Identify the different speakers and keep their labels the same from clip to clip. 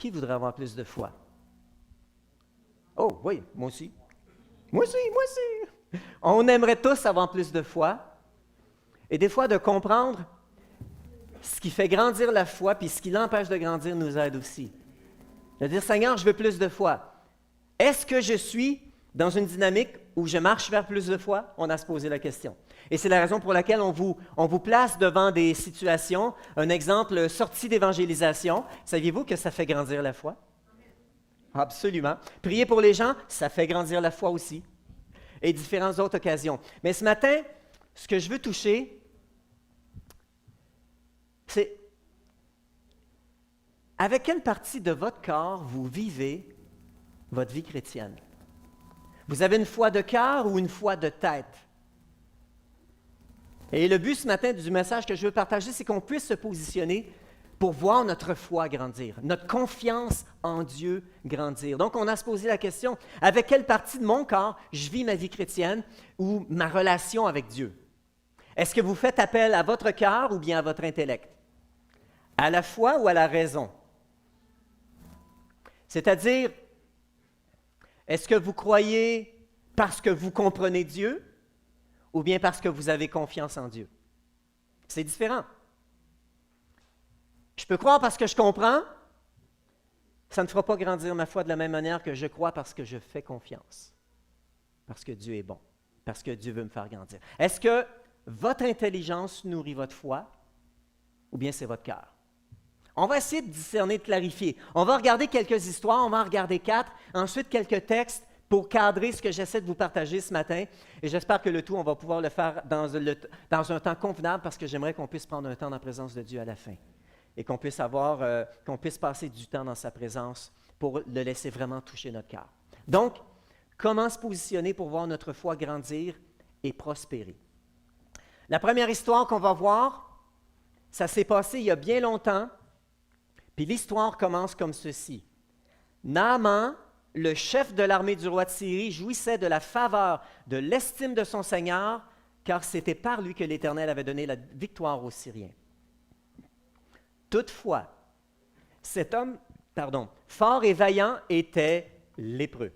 Speaker 1: Qui voudrait avoir plus de foi? Oh, oui, moi aussi. Moi aussi, moi aussi. On aimerait tous avoir plus de foi. Et des fois, de comprendre ce qui fait grandir la foi, puis ce qui l'empêche de grandir nous aide aussi. De dire, Seigneur, je veux plus de foi. Est-ce que je suis dans une dynamique où je marche vers plus de foi? On a à se poser la question. Et c'est la raison pour laquelle on vous place devant des situations. Un exemple, sortie d'évangélisation. Saviez-vous que ça fait grandir la foi? Absolument. Prier pour les gens, ça fait grandir la foi aussi. Et différentes autres occasions. Mais ce matin, ce que je veux toucher, c'est avec quelle partie de votre corps vous vivez votre vie chrétienne? Vous avez une foi de cœur ou une foi de tête? Et le but ce matin du message que je veux partager, c'est qu'on puisse se positionner pour voir notre foi grandir, notre confiance en Dieu grandir. Donc, on a à se poser la question, avec quelle partie de mon corps je vis ma vie chrétienne ou ma relation avec Dieu? Est-ce que vous faites appel à votre cœur ou bien à votre intellect? À la foi ou à la raison? C'est-à-dire, est-ce que vous croyez parce que vous comprenez Dieu ou bien parce que vous avez confiance en Dieu? C'est différent. Je peux croire parce que je comprends, ça ne fera pas grandir ma foi de la même manière que je crois parce que je fais confiance, parce que Dieu est bon, parce que Dieu veut me faire grandir. Est-ce que votre intelligence nourrit votre foi ou bien c'est votre cœur? On va essayer de discerner, de clarifier. On va regarder quelques histoires, on va en regarder 4, ensuite quelques textes pour cadrer ce que j'essaie de vous partager ce matin. Et j'espère que le tout, on va pouvoir le faire dans un temps convenable parce que j'aimerais qu'on puisse prendre un temps dans la présence de Dieu à la fin et qu'on puisse qu'on puisse passer du temps dans sa présence pour le laisser vraiment toucher notre cœur. Donc, comment se positionner pour voir notre foi grandir et prospérer? La première histoire qu'on va voir, ça s'est passé il y a bien longtemps. Puis l'histoire commence comme ceci. Naaman, le chef de l'armée du roi de Syrie, jouissait de la faveur, de l'estime de son Seigneur, car c'était par lui que l'Éternel avait donné la victoire aux Syriens. Toutefois, cet homme, fort et vaillant, était lépreux.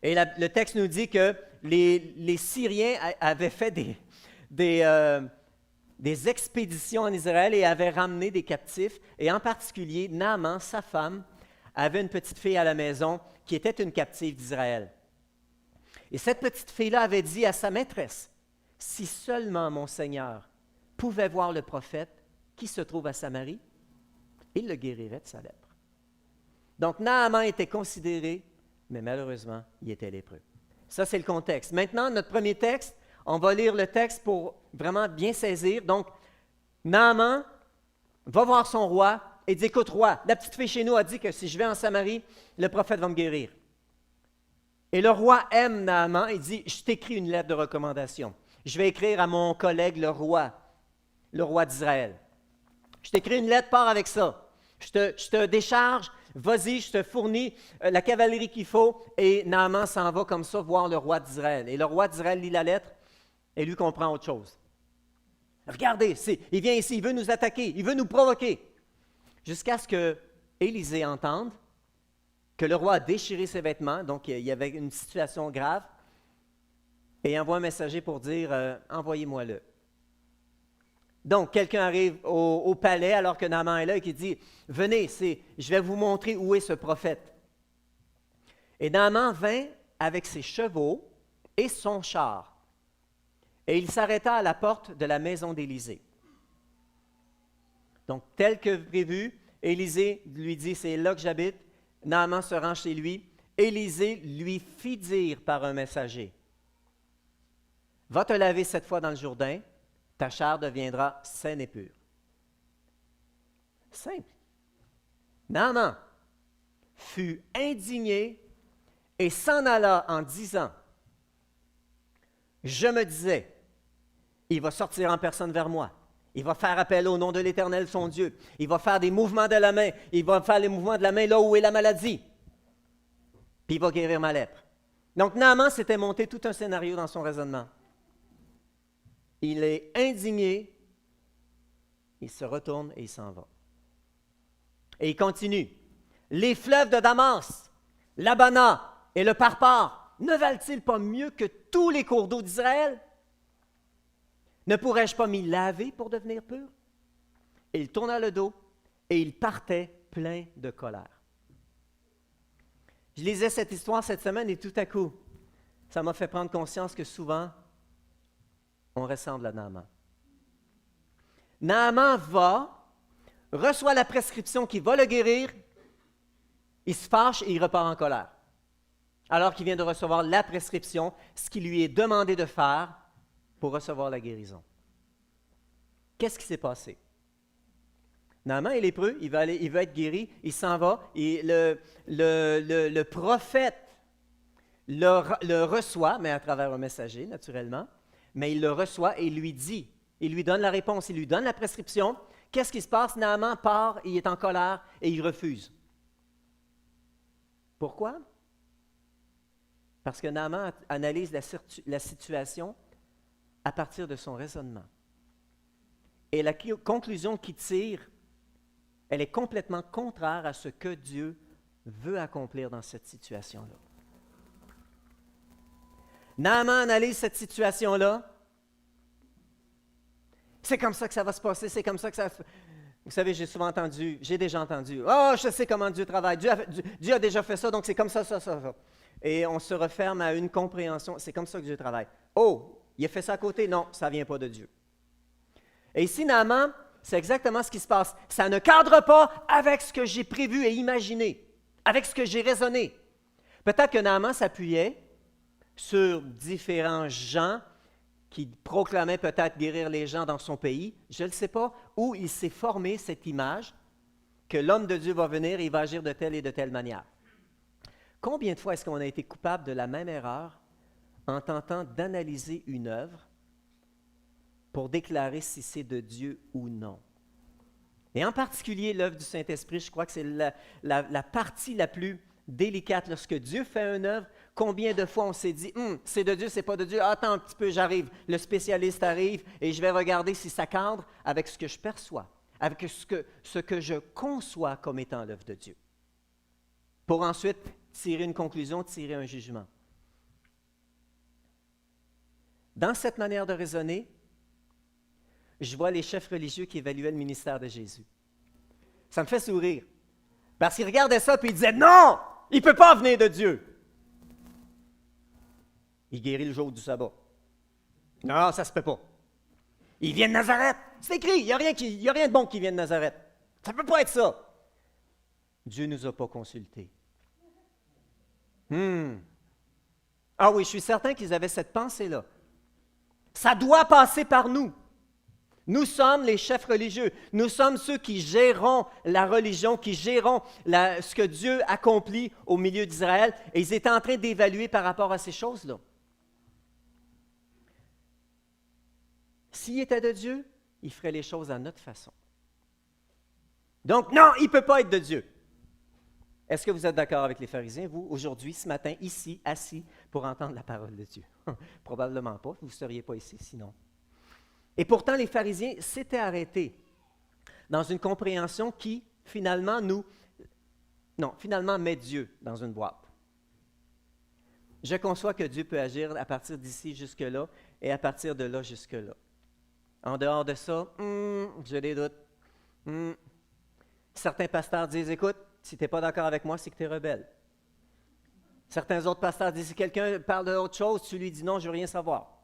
Speaker 1: Et le texte nous dit que les Syriens avaient fait des expéditions en Israël et avaient ramené des captifs. Et en particulier, Naaman, sa femme, avait une petite fille à la maison qui était une captive d'Israël. Et cette petite fille-là avait dit à sa maîtresse, « Si seulement mon Seigneur pouvait voir le prophète qui se trouve à Samarie, il le guérirait de sa lèpre. » Donc Naaman était considéré, mais malheureusement, il était lépreux. Ça, c'est le contexte. Maintenant, notre premier texte, on va lire le texte pour vraiment bien saisir. Donc, Naaman va voir son roi et dit, « Écoute, roi, la petite fille chez nous a dit que si je vais en Samarie, le prophète va me guérir. » Et le roi aime Naaman et dit, « Je t'écris une lettre de recommandation. Je vais écrire à mon collègue, le roi d'Israël. Je t'écris une lettre, pars avec ça. Je te décharge, vas-y, je te fournis la cavalerie qu'il faut. » Et Naaman s'en va comme ça voir le roi d'Israël. Et le roi d'Israël lit la lettre et lui comprend autre chose. Regardez, il vient ici, il veut nous attaquer, il veut nous provoquer. Jusqu'à ce que Élisée entende que le roi a déchiré ses vêtements, donc il y avait une situation grave, et il envoie un messager pour dire « Envoyez-moi-le ». Donc, quelqu'un arrive au palais alors que Naaman est là et qui dit « Venez, je vais vous montrer où est ce prophète. » Et Naaman vint avec ses chevaux et son char. Et il s'arrêta à la porte de la maison d'Élisée. Donc, tel que prévu, Élisée lui dit, « C'est là que j'habite. » Naaman se rend chez lui. Élisée lui fit dire par un messager, « Va te laver 7 fois dans le Jourdain, ta chair deviendra saine et pure. » Simple. Naaman fut indigné et s'en alla en disant, « Je me disais, il va sortir en personne vers moi. Il va faire appel au nom de l'Éternel, son Dieu. Il va faire des mouvements de la main. Il va faire les mouvements de la main là où est la maladie. Puis il va guérir ma lèpre. » Donc Naaman s'était monté tout un scénario dans son raisonnement. Il est indigné, il se retourne et il s'en va. Et il continue. Les fleuves de Damas, l'Abana et le Parpar ne valent-ils pas mieux que tous les cours d'eau d'Israël? Ne pourrais-je pas m'y laver pour devenir pur? Et il tourna le dos et il partait plein de colère. Je lisais cette histoire cette semaine et tout à coup, ça m'a fait prendre conscience que souvent, on ressemble à Naaman. Naaman reçoit la prescription qui va le guérir, il se fâche et il repart en colère. Alors qu'il vient de recevoir la prescription, ce qui lui est demandé de faire pour recevoir la guérison. Qu'est-ce qui s'est passé? Naaman est lépreux, il veut être guéri, il s'en va, et le prophète le reçoit, mais à travers un messager, naturellement, mais il le reçoit et il lui donne la réponse, il lui donne la prescription. Qu'est-ce qui se passe? Naaman part, il est en colère et il refuse. Pourquoi? Parce que Naaman analyse la situation à partir de son raisonnement. Et la conclusion qu'il tire, elle est complètement contraire à ce que Dieu veut accomplir dans cette situation-là. Naaman analyse cette situation-là. C'est comme ça que ça va se passer, c'est comme ça que ça... Vous savez, j'ai déjà entendu, « Oh, je sais comment Dieu travaille, Dieu a déjà fait ça, donc c'est comme ça. » Et on se referme à une compréhension, c'est comme ça que Dieu travaille. « Oh, il a fait ça à côté? Non, ça ne vient pas de Dieu. » Et ici, Naaman, c'est exactement ce qui se passe. Ça ne cadre pas avec ce que j'ai prévu et imaginé, avec ce que j'ai raisonné. Peut-être que Naaman s'appuyait sur différents gens qui proclamait peut-être guérir les gens dans son pays, je ne sais pas, où il s'est formé cette image que l'homme de Dieu va venir et il va agir de telle et de telle manière. Combien de fois est-ce qu'on a été coupable de la même erreur en tentant d'analyser une œuvre pour déclarer si c'est de Dieu ou non? Et en particulier, l'œuvre du Saint-Esprit, je crois que c'est la partie la plus délicate. Lorsque Dieu fait une œuvre, combien de fois on s'est dit, c'est de Dieu, c'est pas de Dieu, attends un petit peu, j'arrive. Le spécialiste arrive et je vais regarder si ça cadre avec ce que je perçois, avec ce que je conçois comme étant l'œuvre de Dieu. Pour ensuite tirer une conclusion, tirer un jugement. Dans cette manière de raisonner, je vois les chefs religieux qui évaluaient le ministère de Jésus. Ça me fait sourire. Parce qu'ils regardaient ça et ils disaient, non, il ne peut pas venir de Dieu. Il guérit le jour du sabbat. Non, ça ne se peut pas. Il vient de Nazareth. C'est écrit, il n'y a rien de bon qui vient de Nazareth. Ça ne peut pas être ça. Dieu ne nous a pas consultés. Ah oui, je suis certain qu'ils avaient cette pensée-là. Ça doit passer par nous. Nous sommes les chefs religieux. Nous sommes ceux qui gérons la religion, qui gérons ce que Dieu accomplit au milieu d'Israël. Et ils étaient en train d'évaluer par rapport à ces choses-là. S'il était de Dieu, il ferait les choses à notre façon. Donc, non, il ne peut pas être de Dieu. Est-ce que vous êtes d'accord avec les pharisiens, vous, aujourd'hui, ce matin, ici, assis, pour entendre la parole de Dieu? Probablement pas, vous ne seriez pas ici sinon. Et pourtant, les pharisiens s'étaient arrêtés dans une compréhension qui, finalement, met Dieu dans une boîte. Je conçois que Dieu peut agir à partir d'ici jusque-là et à partir de là jusque-là. En dehors de ça, j'ai des doutes. Certains pasteurs disent, écoute, si tu n'es pas d'accord avec moi, c'est que tu es rebelle. Certains autres pasteurs disent, si quelqu'un parle d'autre chose, tu lui dis non, je ne veux rien savoir.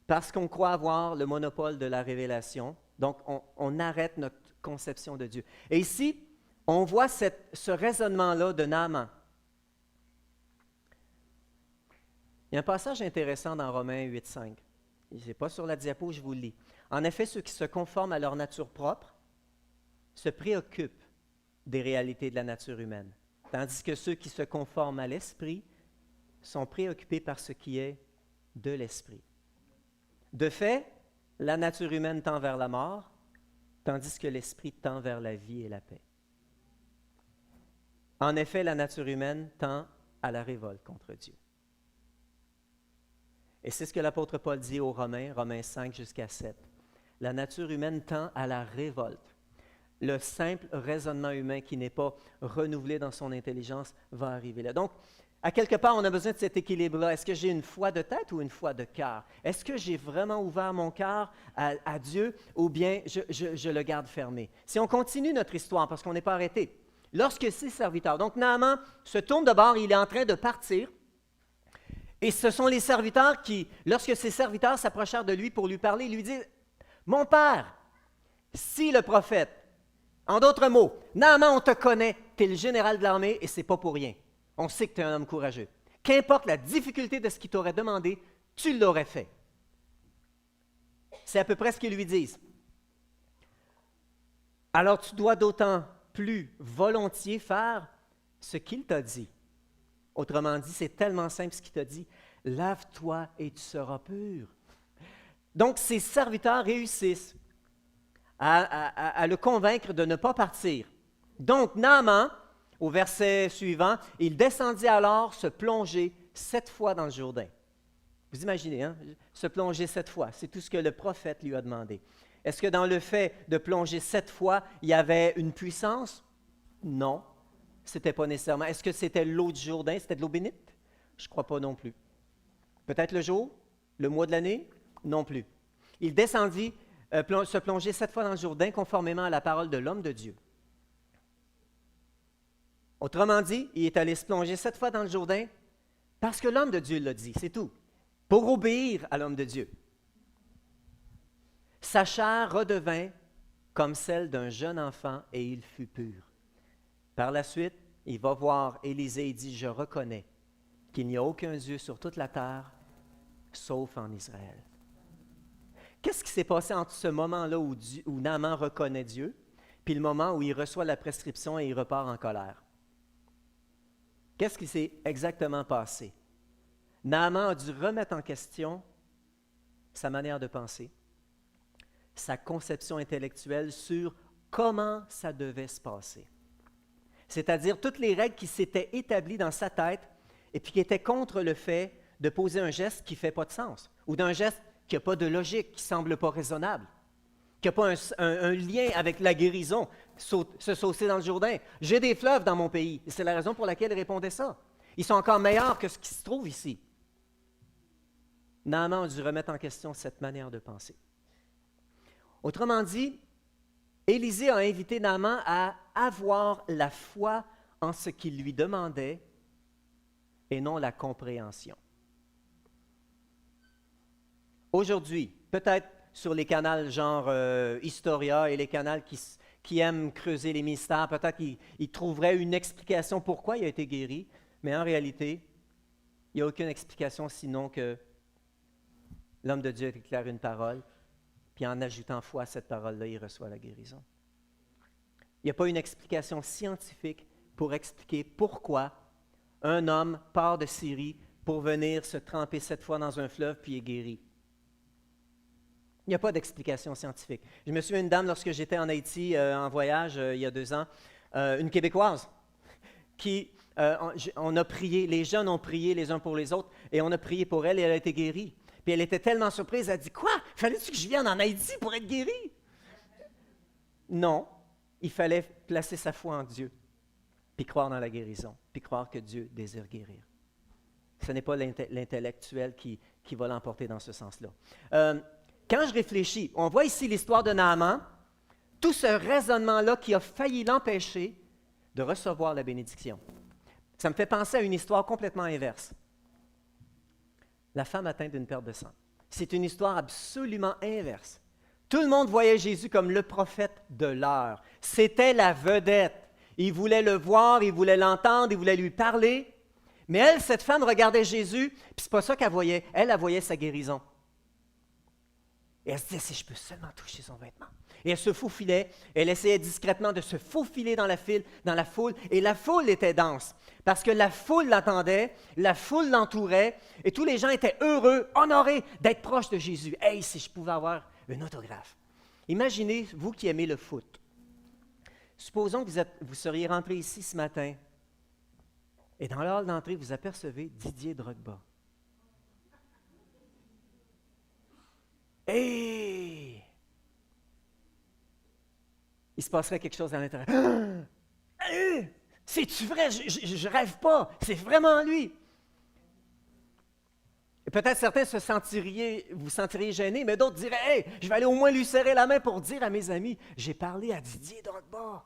Speaker 1: Parce qu'on croit avoir le monopole de la révélation, donc on arrête notre conception de Dieu. Et ici, on voit ce raisonnement-là de Naaman. Il y a un passage intéressant dans Romains 8,5. Ce n'est pas sur la diapo, je vous le lis. En effet, ceux qui se conforment à leur nature propre se préoccupent des réalités de la nature humaine, tandis que ceux qui se conforment à l'esprit sont préoccupés par ce qui est de l'esprit. De fait, la nature humaine tend vers la mort, tandis que l'esprit tend vers la vie et la paix. En effet, la nature humaine tend à la révolte contre Dieu. Et c'est ce que l'apôtre Paul dit aux Romains, Romains 5 jusqu'à 7. La nature humaine tend à la révolte. le simple raisonnement humain qui n'est pas renouvelé dans son intelligence va arriver là. Donc, à quelque part, on a besoin de cet équilibre-là. Est-ce que j'ai une foi de tête ou une foi de cœur? Est-ce que j'ai vraiment ouvert mon cœur à Dieu ou bien je le garde fermé? Si on continue notre histoire, parce qu'on n'est pas arrêté, lorsque ces serviteurs, donc Naaman se tourne de bord, il est en train de partir, et ce sont les serviteurs qui, lorsque ces serviteurs s'approchèrent de lui pour lui parler, lui disent, « Mon père, si le prophète, en d'autres mots, Naaman, on te connaît, tu es le général de l'armée et c'est pas pour rien. On sait que tu es un homme courageux. Qu'importe la difficulté de ce qu'il t'aurait demandé, tu l'aurais fait. » C'est à peu près ce qu'ils lui disent. « Alors tu dois d'autant plus volontiers faire ce qu'il t'a dit. » Autrement dit, c'est tellement simple ce qu'il t'a dit. « Lave-toi et tu seras pur. » Donc, ces serviteurs réussissent à le convaincre de ne pas partir. Donc, Naaman, au verset suivant, il descendit alors se plonger 7 fois dans le Jourdain. Vous imaginez, hein? Se plonger 7 fois, c'est tout ce que le prophète lui a demandé. Est-ce que dans le fait de plonger 7 fois, il y avait une puissance? Non, ce n'était pas nécessairement. Est-ce que c'était l'eau du Jourdain, c'était de l'eau bénite? Je ne crois pas non plus. Peut-être le jour, le mois de l'année? Non plus. Il descendit se plonger 7 fois dans le Jourdain conformément à la parole de l'homme de Dieu. Autrement dit, il est allé se plonger 7 fois dans le Jourdain parce que l'homme de Dieu l'a dit, c'est tout. Pour obéir à l'homme de Dieu. Sa chair redevint comme celle d'un jeune enfant et il fut pur. Par la suite, il va voir Élisée et dit, « Je reconnais qu'il n'y a aucun Dieu sur toute la terre, sauf en Israël. » Qu'est-ce qui s'est passé entre ce moment-là où Naaman reconnaît Dieu, puis le moment où il reçoit la prescription et il repart en colère? Qu'est-ce qui s'est exactement passé? Naaman a dû remettre en question sa manière de penser, sa conception intellectuelle sur comment ça devait se passer. C'est-à-dire toutes les règles qui s'étaient établies dans sa tête et puis qui étaient contre le fait de poser un geste qui ne fait pas de sens ou d'un geste qui n'a pas de logique, qui ne semble pas raisonnable, qui n'a pas un lien avec la guérison, se saucer dans le Jourdain. J'ai des fleuves dans mon pays. Et c'est la raison pour laquelle il répondait ça. Ils sont encore meilleurs que ce qui se trouve ici. Naaman a dû remettre en question cette manière de penser. Autrement dit, Élisée a invité Naaman à avoir la foi en ce qu'il lui demandait et non la compréhension. Aujourd'hui, peut-être sur les canaux genre Historia et les canaux qui aiment creuser les mystères, peut-être qu'ils trouveraient une explication pourquoi il a été guéri, mais en réalité, il n'y a aucune explication sinon que l'homme de Dieu a déclaré une parole, puis en ajoutant foi à cette parole-là, il reçoit la guérison. Il n'y a pas une explication scientifique pour expliquer pourquoi un homme part de Syrie pour venir se tremper 7 fois dans un fleuve puis est guéri. Il n'y a pas d'explication scientifique. Je me souviens d'une dame, lorsque j'étais en Haïti en voyage il y a 2 ans, une Québécoise, qui, on a prié, les jeunes ont prié les uns pour les autres, et on a prié pour elle et elle a été guérie. Puis elle était tellement surprise, elle a dit, « Quoi? Fallait-tu que je vienne en Haïti pour être guérie? » Non, il fallait placer sa foi en Dieu, puis croire dans la guérison, puis croire que Dieu désire guérir. Ce n'est pas l'intellectuel qui va l'emporter dans ce sens-là. Quand je réfléchis, on voit ici l'histoire de Naaman, tout ce raisonnement-là qui a failli l'empêcher de recevoir la bénédiction. Ça me fait penser à une histoire complètement inverse. La femme atteinte d'une perte de sang. C'est une histoire absolument inverse. Tout le monde voyait Jésus comme le prophète de l'heure. C'était la vedette. Il voulait le voir, il voulait l'entendre, il voulait lui parler. Mais elle, cette femme, regardait Jésus, puis c'est pas ça qu'elle voyait. Elle voyait sa guérison. Et elle se disait, si je peux seulement toucher son vêtement. Et elle se faufilait, elle essayait discrètement de se faufiler dans la foule, et la foule était dense, parce que la foule l'attendait, la foule l'entourait, et tous les gens étaient heureux, honorés d'être proches de Jésus. « Hey, si je pouvais avoir un autographe! » Imaginez, vous qui aimez le foot. Supposons que vous seriez rentré ici ce matin, et dans l'hall d'entrée, vous apercevez Didier Drogba. Hey! il se passerait quelque chose à l'intérieur. C'est-tu vrai? Je rêve pas. C'est vraiment lui. Et peut-être certains vous sentiriez gênés, mais d'autres diraient, « Hey, je vais aller au moins lui serrer la main pour dire à mes amis, j'ai parlé à Didier Drogba. »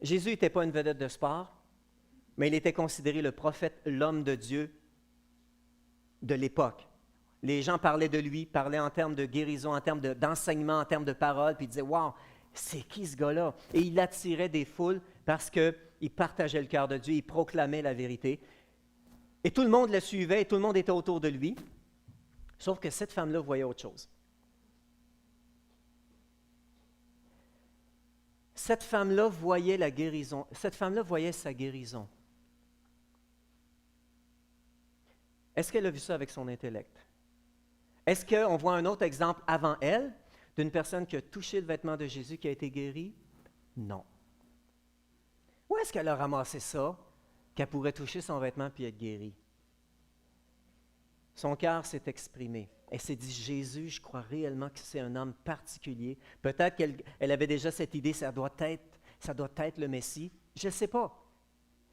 Speaker 1: Jésus n'était pas une vedette de sport, mais il était considéré le prophète, l'homme de Dieu de l'époque. Les gens parlaient de lui, parlaient en termes de guérison, en termes d'enseignement, en termes de paroles, puis ils disaient, « Wow, c'est qui ce gars-là? » Et il attirait des foules parce qu'il partageait le cœur de Dieu, il proclamait la vérité. Et tout le monde le suivait et tout le monde était autour de lui. Sauf que cette femme-là voyait autre chose. Cette femme-là voyait la guérison. Cette femme-là voyait sa guérison. Est-ce qu'elle a vu ça avec son intellect? Est-ce qu'on voit un autre exemple avant elle d'une personne qui a touché le vêtement de Jésus qui a été guérie? Non. Où est-ce qu'elle a ramassé ça, qu'elle pourrait toucher son vêtement puis être guérie? Son cœur s'est exprimé. Elle s'est dit, Jésus, je crois réellement que c'est un homme particulier. Peut-être qu'elle avait déjà cette idée, ça doit être le Messie. Je ne sais pas.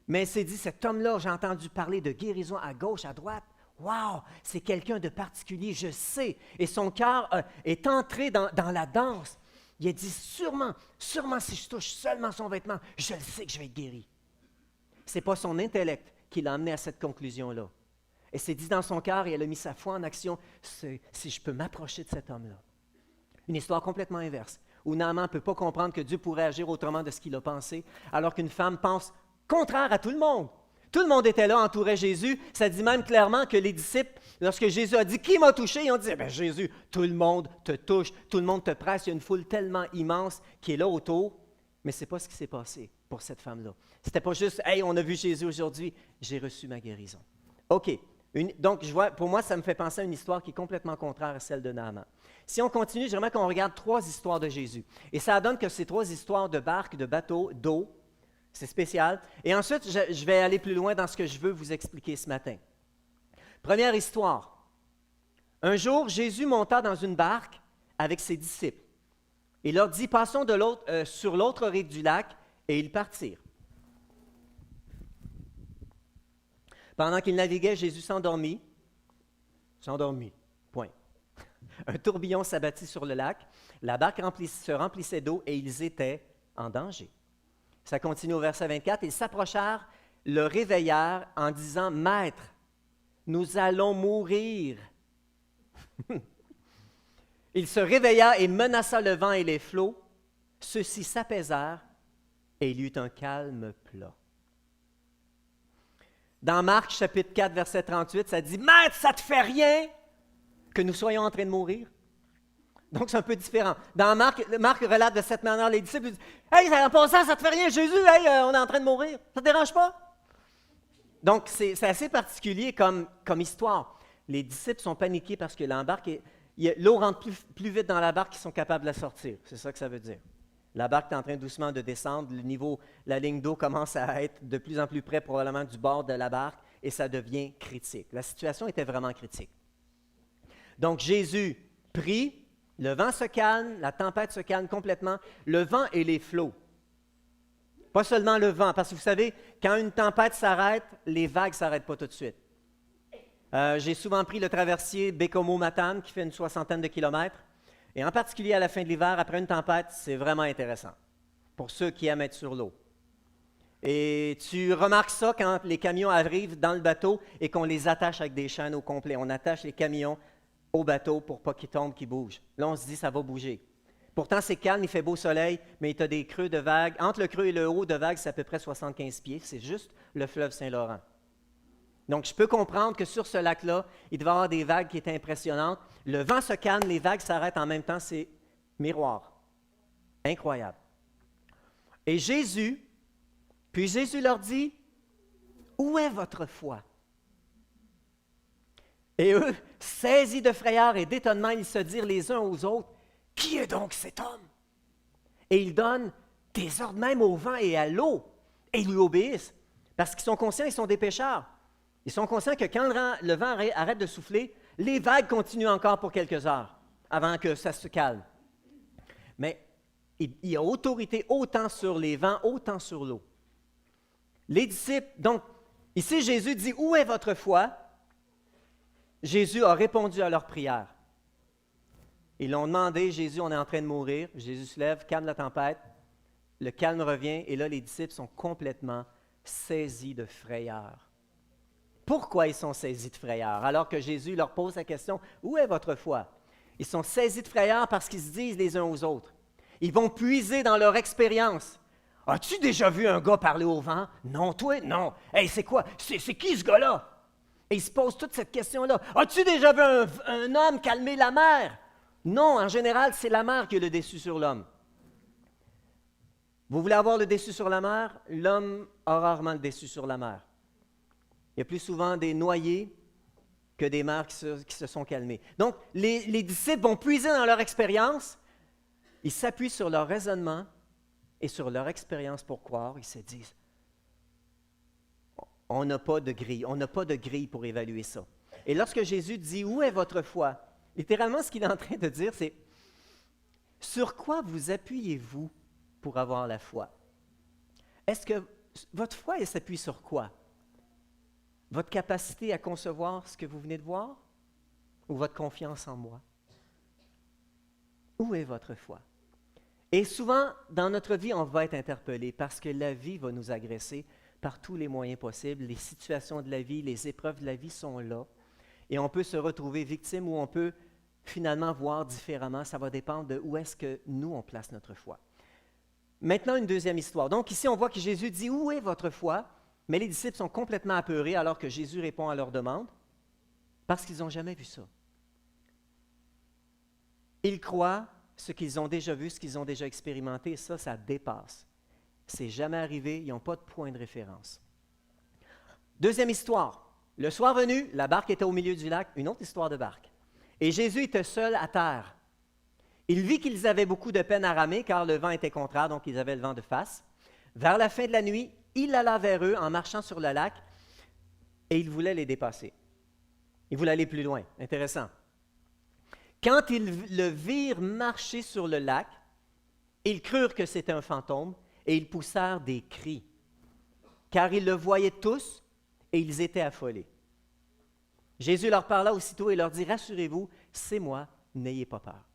Speaker 1: Mais elle s'est dit, cet homme-là, j'ai entendu parler de guérison à gauche, à droite. Wow, c'est quelqu'un de particulier, je sais. Et son cœur est entré dans la danse. Il a dit, sûrement si je touche seulement son vêtement, je le sais que je vais être guéri. Ce n'est pas son intellect qui l'a amené à cette conclusion-là. Elle s'est dit dans son cœur et elle a mis sa foi en action, si je peux m'approcher de cet homme-là. Une histoire complètement inverse, où Naaman ne peut pas comprendre que Dieu pourrait agir autrement de ce qu'il a pensé, alors qu'une femme pense contraire à tout le monde. Tout le monde était là, entourait Jésus. Ça dit même clairement que les disciples, lorsque Jésus a dit « Qui m'a touché? » Ils ont dit « Jésus, tout le monde te touche, tout le monde te presse. » Il y a une foule tellement immense qui est là autour. Mais ce n'est pas ce qui s'est passé pour cette femme-là. Ce n'était pas juste « Hey, on a vu Jésus aujourd'hui, j'ai reçu ma guérison. » OK. Donc, pour moi, ça me fait penser à une histoire qui est complètement contraire à celle de Naaman. Si on continue, j'aimerais qu'on regarde 3 histoires de Jésus. Et ça donne que ces 3 histoires de barques, de bateaux, d'eau, c'est spécial. Et ensuite, je vais aller plus loin dans ce que je veux vous expliquer ce matin. Première histoire. Un jour, Jésus monta dans une barque avec ses disciples. Il leur dit, passons sur l'autre rive du lac, et ils partirent. Pendant qu'ils naviguaient, Jésus s'endormit. Point. Un tourbillon s'abattit sur le lac. La barque se remplissait d'eau et ils étaient en danger. Ça continue au verset 24. Ils s'approchèrent, le réveillèrent en disant, « Maître, nous allons mourir. » Il se réveilla et menaça le vent et les flots. Ceux-ci s'apaisèrent et il y eut un calme plat. Dans Marc, chapitre 4, verset 38, ça dit « Maître, ça ne te fait rien que nous soyons en train de mourir? » Donc, c'est un peu différent. Dans Marc relate de cette manière, les disciples disent « Hey, en passant, ça ne te fait rien, Jésus, hey, on est en train de mourir. Ça ne te dérange pas? » Donc, c'est assez particulier comme histoire. Les disciples sont paniqués parce que l'eau rentre plus vite dans la barque qu'ils sont capables de la sortir. C'est ça que ça veut dire. La barque est en train doucement de descendre. La ligne d'eau commence à être de plus en plus près probablement du bord de la barque et ça devient critique. La situation était vraiment critique. Donc, Jésus prie, le vent se calme, la tempête se calme complètement, le vent et les flots. Pas seulement le vent, parce que vous savez, quand une tempête s'arrête, les vagues ne s'arrêtent pas tout de suite. J'ai souvent pris le traversier Bécomo-Matane qui fait une 60aine de kilomètres. Et en particulier à la fin de l'hiver, après une tempête, c'est vraiment intéressant pour ceux qui aiment être sur l'eau. Et tu remarques ça quand les camions arrivent dans le bateau et qu'on les attache avec des chaînes au complet. On attache les camions au bateau pour pas qu'ils tombent, qu'ils bougent. Là, on se dit, ça va bouger. Pourtant, c'est calme, il fait beau soleil, mais tu as des creux de vagues. Entre le creux et le haut de vagues, c'est à peu près 75 pieds. C'est juste le fleuve Saint-Laurent. Donc, je peux comprendre que sur ce lac-là, il devait y avoir des vagues qui étaient impressionnantes. Le vent se calme, les vagues s'arrêtent en même temps, c'est miroir. Incroyable. Et Jésus leur dit, « Où est votre foi? » Et eux, saisis de frayeur et d'étonnement, ils se dirent les uns aux autres, « Qui est donc cet homme? » Et ils donnent des ordres même au vent et à l'eau, et ils lui obéissent, parce qu'ils sont conscients, ils sont des pécheurs. Ils sont conscients que quand le vent arrête de souffler, les vagues continuent encore pour quelques heures avant que ça se calme. Mais il a autorité autant sur les vents, autant sur l'eau. Les disciples, donc, ici Jésus dit, où est votre foi? Jésus a répondu à leur prière. Ils l'ont demandé, Jésus, on est en train de mourir. Jésus se lève, calme la tempête. Le calme revient et là, les disciples sont complètement saisis de frayeur. Pourquoi ils sont saisis de frayeur? Alors que Jésus leur pose la question, où est votre foi? Ils sont saisis de frayeur parce qu'ils se disent les uns aux autres. Ils vont puiser dans leur expérience. As-tu déjà vu un gars parler au vent? Non, toi? Non. Hey, c'est quoi? C'est qui ce gars-là? Et ils se posent toute cette question-là. As-tu déjà vu un homme calmer la mer? Non, en général, c'est la mer qui a le dessus sur l'homme. Vous voulez avoir le dessus sur la mer? L'homme a rarement le dessus sur la mer. Il y a plus souvent des noyés que des mers qui se sont calmées. Donc, les disciples vont puiser dans leur expérience. Ils s'appuient sur leur raisonnement et sur leur expérience pour croire. Ils se disent, on n'a pas de grille pour évaluer ça. Et lorsque Jésus dit, où est votre foi? Littéralement, ce qu'il est en train de dire, c'est, sur quoi vous appuyez-vous pour avoir la foi? Est-ce que votre foi, elle s'appuie sur quoi? Votre capacité à concevoir ce que vous venez de voir? Ou votre confiance en moi? Où est votre foi? Et souvent, dans notre vie, on va être interpellé parce que la vie va nous agresser par tous les moyens possibles. Les situations de la vie, les épreuves de la vie sont là. Et on peut se retrouver victime ou on peut finalement voir différemment. Ça va dépendre de où est-ce que nous, on place notre foi. Maintenant, une deuxième histoire. Donc ici, on voit que Jésus dit, où est votre foi? Mais les disciples sont complètement apeurés alors que Jésus répond à leur demande parce qu'ils n'ont jamais vu ça. Ils croient ce qu'ils ont déjà vu, ce qu'ils ont déjà expérimenté, et ça dépasse. C'est jamais arrivé, ils n'ont pas de point de référence. Deuxième histoire. Le soir venu, la barque était au milieu du lac, une autre histoire de barque. Et Jésus était seul à terre. Il vit qu'ils avaient beaucoup de peine à ramer car le vent était contraire, donc ils avaient le vent de face. Vers la fin de la nuit, il alla vers eux en marchant sur le lac et il voulait les dépasser. Il voulait aller plus loin. Intéressant. Quand ils le virent marcher sur le lac, ils crurent que c'était un fantôme et ils poussèrent des cris, car ils le voyaient tous et ils étaient affolés. Jésus leur parla aussitôt et leur dit, « Rassurez-vous, c'est moi, n'ayez pas peur. »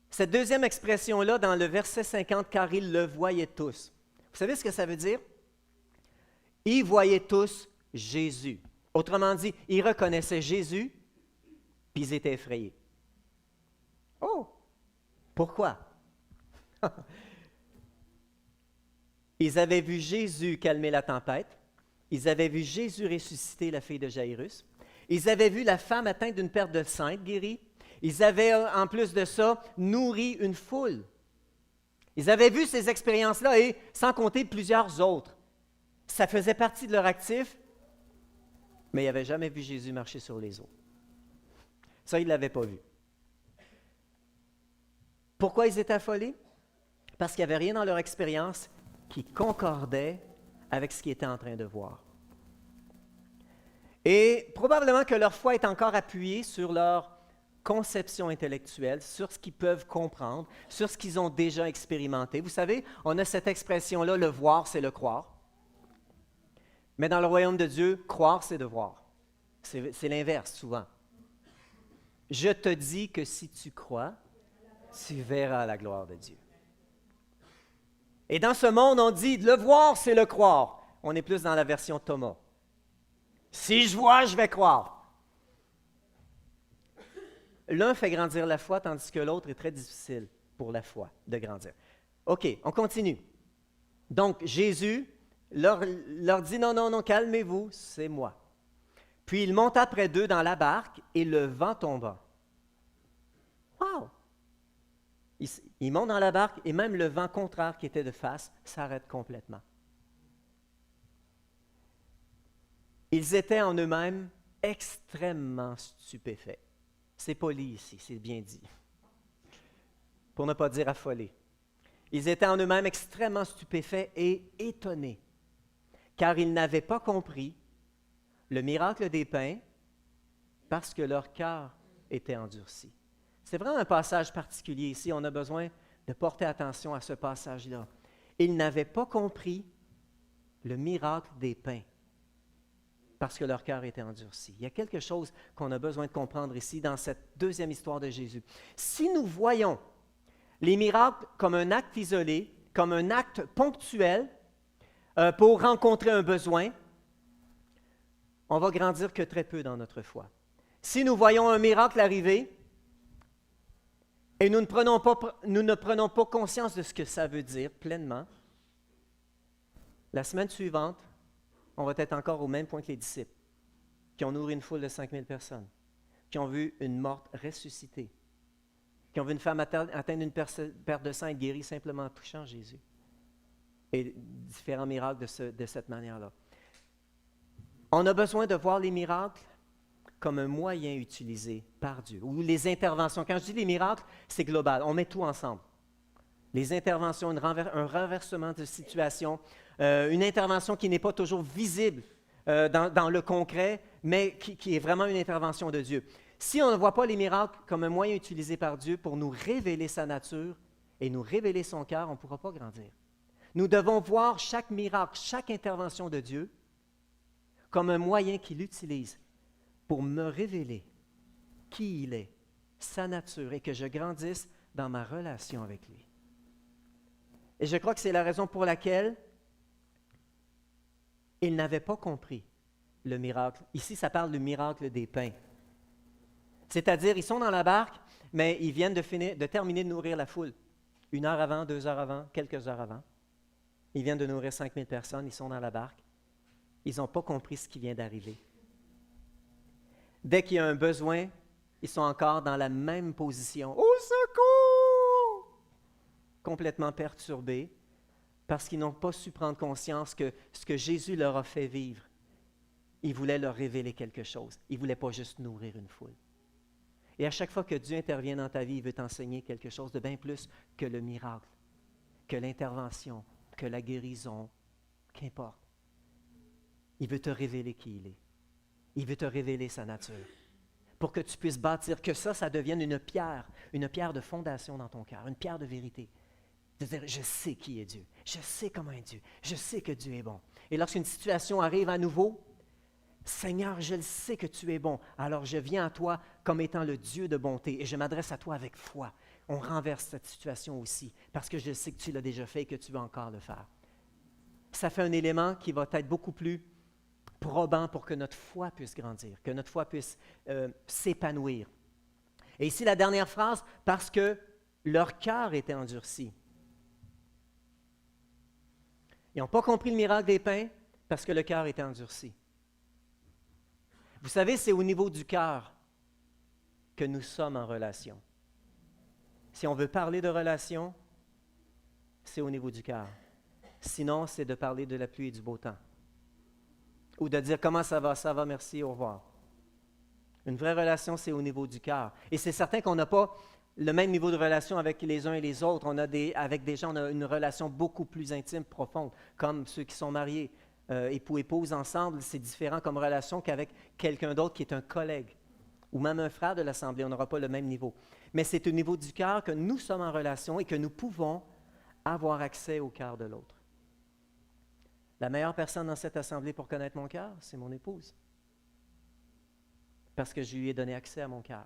Speaker 1: Cette deuxième expression-là, dans le verset 50, « car ils le voyaient tous », vous savez ce que ça veut dire? Ils voyaient tous Jésus. Autrement dit, ils reconnaissaient Jésus, puis ils étaient effrayés. Oh! Pourquoi? Ils avaient vu Jésus calmer la tempête. Ils avaient vu Jésus ressusciter la fille de Jaïrus. Ils avaient vu la femme atteinte d'une perte de sang être guérie. Ils avaient, en plus de ça, nourri une foule. Ils avaient vu ces expériences-là et, sans compter plusieurs autres. Ça faisait partie de leur actif, mais ils n'avaient jamais vu Jésus marcher sur les eaux. Ça, ils ne l'avaient pas vu. Pourquoi ils étaient affolés? Parce qu'il n'y avait rien dans leur expérience qui concordait avec ce qu'ils étaient en train de voir. Et probablement que leur foi est encore appuyée sur leur conception intellectuelle, sur ce qu'ils peuvent comprendre, sur ce qu'ils ont déjà expérimenté. Vous savez, on a cette expression-là, le voir, c'est le croire. Mais dans le royaume de Dieu, croire, c'est de voir. C'est l'inverse, souvent. Je te dis que si tu crois, tu verras la gloire de Dieu. Et dans ce monde, on dit, le voir, c'est le croire. On est plus dans la version Thomas. Si je vois, je vais croire. L'un fait grandir la foi, tandis que l'autre est très difficile pour la foi de grandir. OK, on continue. Donc, Jésus leur dit, non, calmez-vous, c'est moi. Puis il monta près d'eux dans la barque et le vent tomba. Wow! Il monte dans la barque et même le vent contraire qui était de face s'arrête complètement. Ils étaient en eux-mêmes extrêmement stupéfaits. C'est poli ici, c'est bien dit. Pour ne pas dire affolés. Ils étaient en eux-mêmes extrêmement stupéfaits et étonnés, car ils n'avaient pas compris le miracle des pains parce que leur cœur était endurci. C'est vraiment un passage particulier ici. On a besoin de porter attention à ce passage-là. Ils n'avaient pas compris le miracle des pains parce que leur cœur était endurci. Il y a quelque chose qu'on a besoin de comprendre ici dans cette deuxième histoire de Jésus. Si nous voyons les miracles comme un acte isolé, comme un acte ponctuel pour rencontrer un besoin, on va grandir que très peu dans notre foi. Si nous voyons un miracle arriver et nous ne prenons pas conscience de ce que ça veut dire pleinement, la semaine suivante, on va être encore au même point que les disciples, qui ont nourri une foule de 5000 personnes, qui ont vu une morte ressusciter, qui ont vu une femme atteindre une perte de sang et guérie simplement en touchant Jésus. Et différents miracles de cette manière-là. On a besoin de voir les miracles comme un moyen utilisé par Dieu, ou les interventions. Quand je dis les miracles, c'est global, on met tout ensemble. Les interventions, un renversement de situation, une intervention qui n'est pas toujours visible dans le concret, mais qui est vraiment une intervention de Dieu. Si on ne voit pas les miracles comme un moyen utilisé par Dieu pour nous révéler sa nature et nous révéler son cœur, on ne pourra pas grandir. Nous devons voir chaque miracle, chaque intervention de Dieu comme un moyen qu'il utilise pour me révéler qui il est, sa nature, et que je grandisse dans ma relation avec lui. Et je crois que c'est la raison pour laquelle ils n'avaient pas compris le miracle. Ici, ça parle du miracle des pains. C'est-à-dire, ils sont dans la barque, mais ils viennent de terminer de nourrir la foule. 1 heure avant, 2 heures avant, quelques heures avant. Ils viennent de nourrir 5000 personnes, ils sont dans la barque. Ils n'ont pas compris ce qui vient d'arriver. Dès qu'il y a un besoin, ils sont encore dans la même position. Au secours! Complètement perturbés parce qu'ils n'ont pas su prendre conscience que ce que Jésus leur a fait vivre, il voulait leur révéler quelque chose. Il ne voulait pas juste nourrir une foule. Et à chaque fois que Dieu intervient dans ta vie, il veut t'enseigner quelque chose de bien plus que le miracle, que l'intervention, que la guérison, qu'importe. Il veut te révéler qui il est. Il veut te révéler sa nature. Pour que tu puisses bâtir, que ça devienne une pierre de fondation dans ton cœur, une pierre de vérité. De dire, je sais qui est Dieu, je sais comment est Dieu, je sais que Dieu est bon. Et lorsqu'une situation arrive à nouveau, Seigneur, je le sais que tu es bon, alors je viens à toi comme étant le Dieu de bonté et je m'adresse à toi avec foi. On renverse cette situation aussi, parce que je sais que tu l'as déjà fait et que tu vas encore le faire. Ça fait un élément qui va être beaucoup plus probant pour que notre foi puisse grandir, que notre foi puisse s'épanouir. Et ici, la dernière phrase, parce que leur cœur était endurci. Ils n'ont pas compris le miracle des pains parce que le cœur était endurci. Vous savez, c'est au niveau du cœur que nous sommes en relation. Si on veut parler de relation, c'est au niveau du cœur. Sinon, c'est de parler de la pluie et du beau temps. Ou de dire comment ça va, merci, au revoir. Une vraie relation, c'est au niveau du cœur. Et c'est certain qu'on n'a pas le même niveau de relation avec les uns et les autres. Avec des gens, on a une relation beaucoup plus intime, profonde, comme ceux qui sont mariés, époux-épouse ensemble. C'est différent comme relation qu'avec quelqu'un d'autre qui est un collègue ou même un frère de l'Assemblée. On n'aura pas le même niveau. Mais c'est au niveau du cœur que nous sommes en relation et que nous pouvons avoir accès au cœur de l'autre. La meilleure personne dans cette assemblée pour connaître mon cœur, c'est mon épouse. Parce que je lui ai donné accès à mon cœur.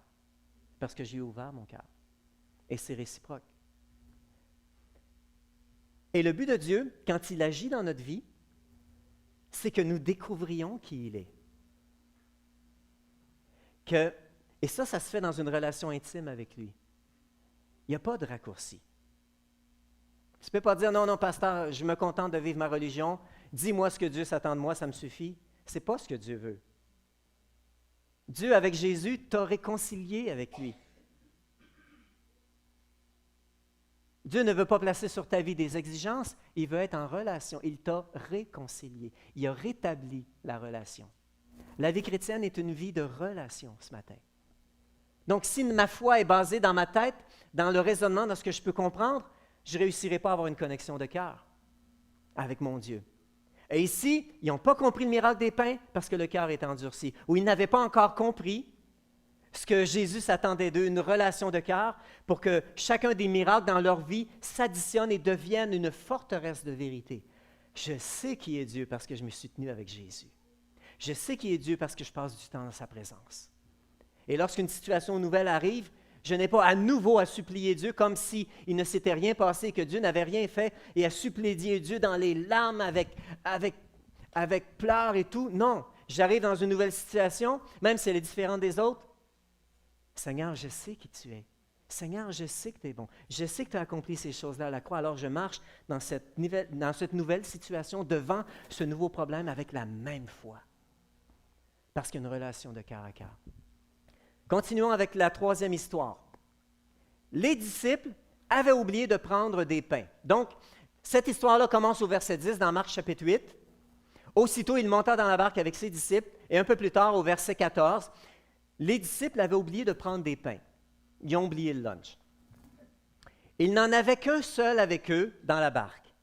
Speaker 1: Parce que je lui ai ouvert mon cœur. Et c'est réciproque. Et le but de Dieu, quand il agit dans notre vie, c'est que nous découvrions qui il est. Et ça se fait dans une relation intime avec lui. Il n'y a pas de raccourci. Tu ne peux pas dire, non, pasteur, je me contente de vivre ma religion, dis-moi ce que Dieu s'attend de moi, ça me suffit. Ce n'est pas ce que Dieu veut. Dieu, avec Jésus, t'a réconcilié avec lui. Dieu ne veut pas placer sur ta vie des exigences, il veut être en relation. Il t'a réconcilié. Il a rétabli la relation. La vie chrétienne est une vie de relation ce matin. Donc, si ma foi est basée dans ma tête, dans le raisonnement, dans ce que je peux comprendre, je ne réussirai pas à avoir une connexion de cœur avec mon Dieu. Et ici, ils n'ont pas compris le miracle des pains parce que le cœur est endurci. Ou ils n'avaient pas encore compris ce que Jésus s'attendait d'eux, une relation de cœur, pour que chacun des miracles dans leur vie s'additionne et devienne une forteresse de vérité. Je sais qui est Dieu parce que je me suis tenu avec Jésus. Je sais qui est Dieu parce que je passe du temps dans sa présence. Et lorsqu'une situation nouvelle arrive, je n'ai pas à nouveau à supplier Dieu comme s'il ne s'était rien passé et que Dieu n'avait rien fait et à supplier Dieu dans les larmes avec pleurs et tout. Non, j'arrive dans une nouvelle situation, même si elle est différente des autres. Seigneur, je sais qui tu es. Seigneur, je sais que tu es bon. Je sais que tu as accompli ces choses-là à la croix. Alors je marche dans cette nouvelle situation devant ce nouveau problème avec la même foi. Parce qu'il y a une relation de cœur à cœur. Continuons avec la troisième histoire. Les disciples avaient oublié de prendre des pains. Donc, cette histoire-là commence au verset 10 dans Marc chapitre 8. Aussitôt, il monta dans la barque avec ses disciples et un peu plus tard, au verset 14, les disciples avaient oublié de prendre des pains. Ils ont oublié le lunch. Il n'en avait qu'un seul avec eux dans la barque.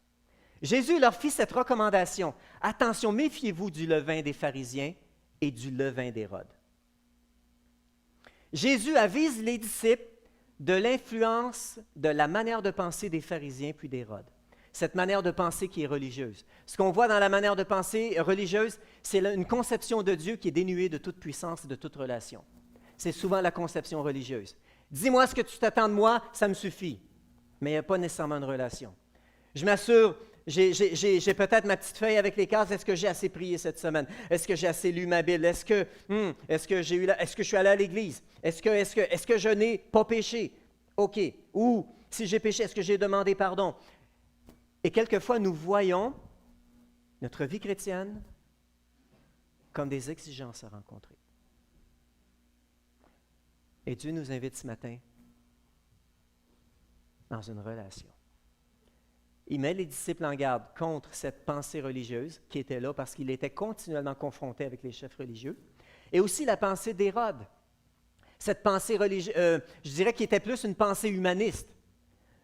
Speaker 1: Jésus leur fit cette recommandation. Attention, méfiez-vous du levain des pharisiens et du levain d'Hérode. Jésus avise les disciples de l'influence de la manière de penser des pharisiens puis d'Hérode. Cette manière de penser qui est religieuse. Ce qu'on voit dans la manière de penser religieuse, c'est une conception de Dieu qui est dénuée de toute puissance et de toute relation. C'est souvent la conception religieuse. Dis-moi ce que tu t'attends de moi, ça me suffit. Mais il n'y a pas nécessairement de relation. Je m'assure, j'ai peut-être ma petite feuille avec les cases. Est-ce que j'ai assez prié cette semaine? Est-ce que j'ai assez lu ma Bible? Est-ce que je suis allé à l'église? Est-ce que je n'ai pas péché? OK. Ou si j'ai péché, est-ce que j'ai demandé pardon? Et quelquefois, nous voyons notre vie chrétienne comme des exigences à rencontrer. Et Dieu nous invite ce matin dans une relation. Il met les disciples en garde contre cette pensée religieuse qui était là parce qu'il était continuellement confronté avec les chefs religieux, et aussi la pensée d'Hérode. Cette pensée religieuse, je dirais qu'il était plus une pensée humaniste.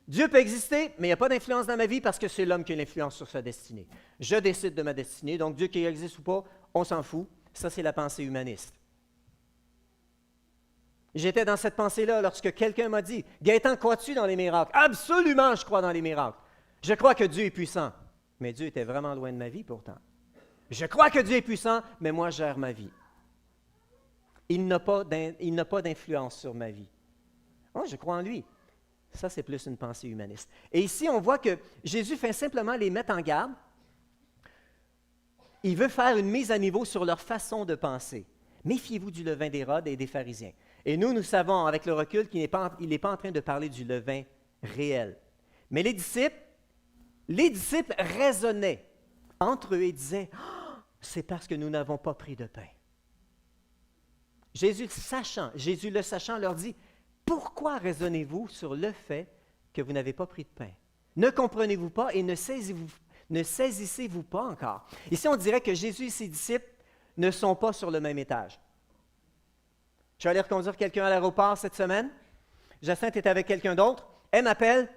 Speaker 1: Dieu peut exister, mais il n'y a pas d'influence dans ma vie parce que c'est l'homme qui a l'influence sur sa destinée. Je décide de ma destinée, donc Dieu qui existe ou pas, on s'en fout. Ça, c'est la pensée humaniste. J'étais dans cette pensée-là lorsque quelqu'un m'a dit « Gaëtan, crois-tu dans les miracles? » Absolument, je crois dans les miracles. Je crois que Dieu est puissant. Mais Dieu était vraiment loin de ma vie pourtant. Je crois que Dieu est puissant, mais moi, je gère ma vie. Il n'a pas d'influence sur ma vie. Oh, je crois en lui. Ça, c'est plus une pensée humaniste. Et ici, on voit que Jésus fait simplement les mettre en garde. Il veut faire une mise à niveau sur leur façon de penser. Méfiez-vous du levain d'Hérode et des pharisiens. Et nous savons avec le recul qu'il n'est pas en train de parler du levain réel. Mais les disciples raisonnaient entre eux et disaient oh, « C'est parce que nous n'avons pas pris de pain. » Jésus le sachant, leur dit « Pourquoi raisonnez-vous sur le fait que vous n'avez pas pris de pain? Ne comprenez-vous pas et ne saisissez-vous pas encore? » Ici, on dirait que Jésus et ses disciples ne sont pas sur le même étage. Je suis allé reconduire quelqu'un à l'aéroport cette semaine. Jacinthe est avec quelqu'un d'autre. Elle m'appelle.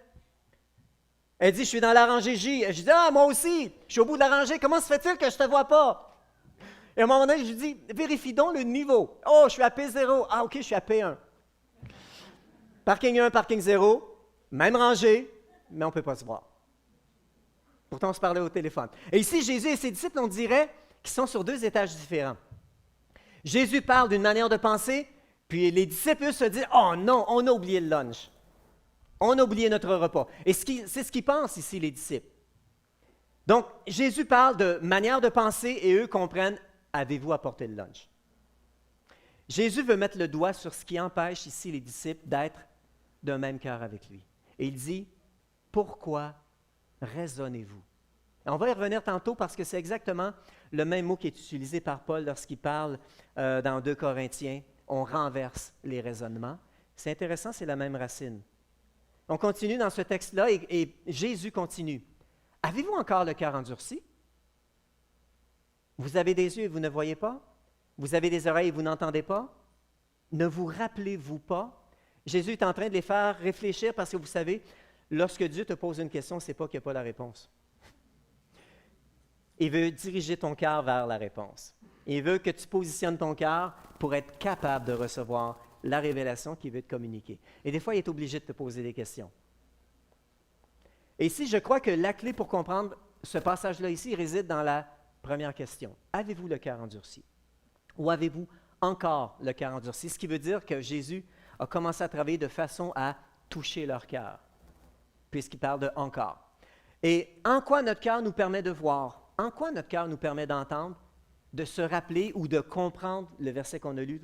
Speaker 1: Elle dit, je suis dans la rangée J. Je dis, ah, moi aussi, je suis au bout de la rangée. Comment se fait-il que je ne te vois pas? Et à un moment donné, je lui dis, vérifie donc le niveau. Oh, je suis à P0. Ah, OK, je suis à P1. Parking 1, parking 0, même rangée, mais on ne peut pas se voir. Pourtant, on se parlait au téléphone. Et ici, Jésus et ses disciples, on dirait qu'ils sont sur deux étages différents. Jésus parle d'une manière de penser, puis les disciples, eux, se disent, oh non, on a oublié le lunch. On a oublié notre repas. Et c'est ce qu'ils pensent ici, les disciples. Donc, Jésus parle de manière de penser et eux comprennent, avez-vous apporté le lunch? Jésus veut mettre le doigt sur ce qui empêche ici les disciples d'être d'un même cœur avec lui. Et il dit, pourquoi raisonnez-vous? On va y revenir tantôt parce que c'est exactement le même mot qui est utilisé par Paul lorsqu'il parle dans 2 Corinthiens. On renverse les raisonnements. C'est intéressant, c'est la même racine. On continue dans ce texte-là et Jésus continue. Avez-vous encore le cœur endurci? Vous avez des yeux et vous ne voyez pas? Vous avez des oreilles et vous n'entendez pas? Ne vous rappelez-vous pas? Jésus est en train de les faire réfléchir parce que vous savez, lorsque Dieu te pose une question, ce n'est pas qu'il n'y a pas la réponse. Il veut diriger ton cœur vers la réponse. Il veut que tu positionnes ton cœur pour être capable de recevoir la révélation qu'il veut te communiquer. Et des fois, il est obligé de te poser des questions. Et ici, je crois que la clé pour comprendre ce passage-là ici réside dans la première question. Avez-vous le cœur endurci? Ou avez-vous encore le cœur endurci? Ce qui veut dire que Jésus a commencé à travailler de façon à toucher leur cœur, puisqu'il parle de « encore ». Et en quoi notre cœur nous permet de voir? En quoi notre cœur nous permet d'entendre, de se rappeler ou de comprendre le verset qu'on a lu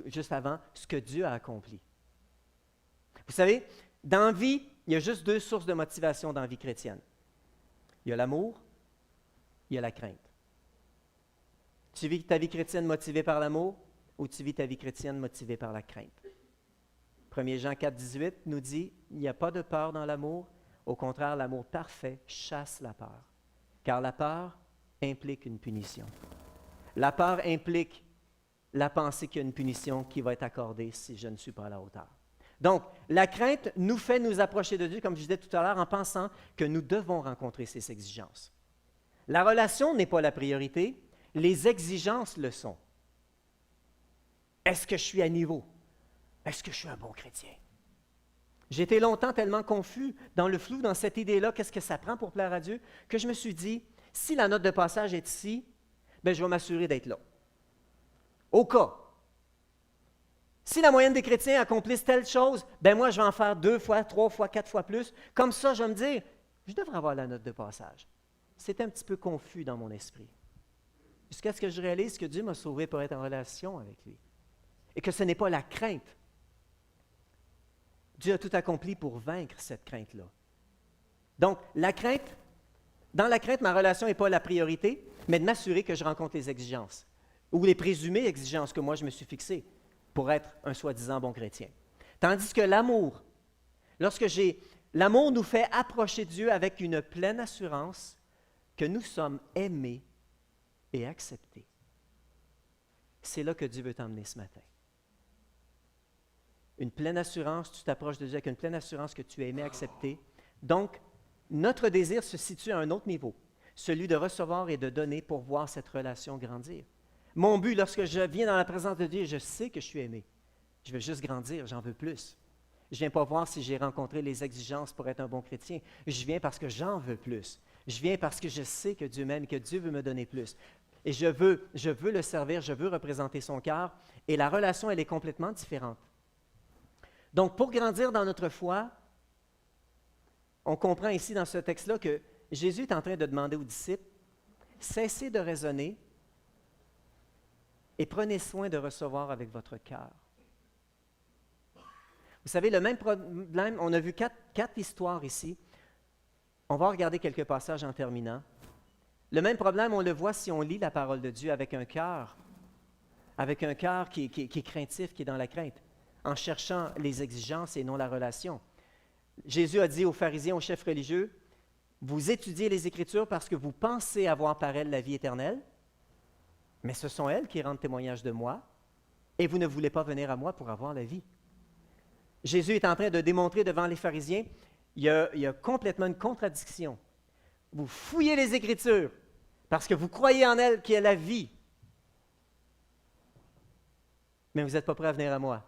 Speaker 1: juste avant, ce que Dieu a accompli? Vous savez, dans la vie, il y a juste deux sources de motivation dans la vie chrétienne. Il y a l'amour, il y a la crainte. Tu vis ta vie chrétienne motivée par l'amour ou tu vis ta vie chrétienne motivée par la crainte? 1 Jean 4, 18 nous dit, il n'y a pas de peur dans l'amour. Au contraire, l'amour parfait chasse la peur. Car la peur implique une punition. La peur implique la pensée qu'il y a une punition qui va être accordée si je ne suis pas à la hauteur. Donc, la crainte nous fait nous approcher de Dieu, comme je disais tout à l'heure, en pensant que nous devons rencontrer ses exigences. La relation n'est pas la priorité, les exigences le sont. Est-ce que je suis à niveau? Est-ce que je suis un bon chrétien? J'ai été longtemps tellement confus dans le flou, dans cette idée-là, qu'est-ce que ça prend pour plaire à Dieu, que je me suis dit, si la note de passage est ici, bien, je vais m'assurer d'être là. Au cas. Si la moyenne des chrétiens accomplissent telle chose, bien moi, je vais en faire 2 fois, 3 fois, 4 fois plus. Comme ça, je vais me dire, je devrais avoir la note de passage. C'était un petit peu confus dans mon esprit. Jusqu'à ce que je réalise que Dieu m'a sauvé pour être en relation avec lui. Et que ce n'est pas la crainte. Dieu a tout accompli pour vaincre cette crainte-là. Donc, dans la crainte, ma relation n'est pas la priorité, mais de m'assurer que je rencontre les exigences, ou les présumées exigences que moi je me suis fixées pour être un soi-disant bon chrétien. Tandis que l'amour, l'amour nous fait approcher Dieu avec une pleine assurance que nous sommes aimés et acceptés. C'est là que Dieu veut t'emmener ce matin. Une pleine assurance, tu t'approches de Dieu avec une pleine assurance que tu es aimé, accepté. Donc, notre désir se situe à un autre niveau, celui de recevoir et de donner pour voir cette relation grandir. Mon but, lorsque je viens dans la présence de Dieu, je sais que je suis aimé. Je veux juste grandir, j'en veux plus. Je ne viens pas voir si j'ai rencontré les exigences pour être un bon chrétien. Je viens parce que j'en veux plus. Je viens parce que je sais que Dieu m'aime et que Dieu veut me donner plus. Et je veux le servir, je veux représenter son cœur. Et la relation, elle est complètement différente. Donc, pour grandir dans notre foi, on comprend ici dans ce texte-là que Jésus est en train de demander aux disciples, cessez de raisonner et prenez soin de recevoir avec votre cœur. Vous savez, le même problème, on a vu quatre histoires ici. On va regarder quelques passages en terminant. Le même problème, on le voit si on lit la parole de Dieu avec un cœur qui est craintif, qui est dans la crainte, en cherchant les exigences et non la relation. Jésus a dit aux pharisiens, aux chefs religieux, « Vous étudiez les Écritures parce que vous pensez avoir par elles la vie éternelle, mais ce sont elles qui rendent témoignage de moi, et vous ne voulez pas venir à moi pour avoir la vie. » Jésus est en train de démontrer devant les pharisiens, il y a complètement une contradiction. Vous fouillez les Écritures parce que vous croyez en elles qu'il y a la vie, mais vous n'êtes pas prêts à venir à moi.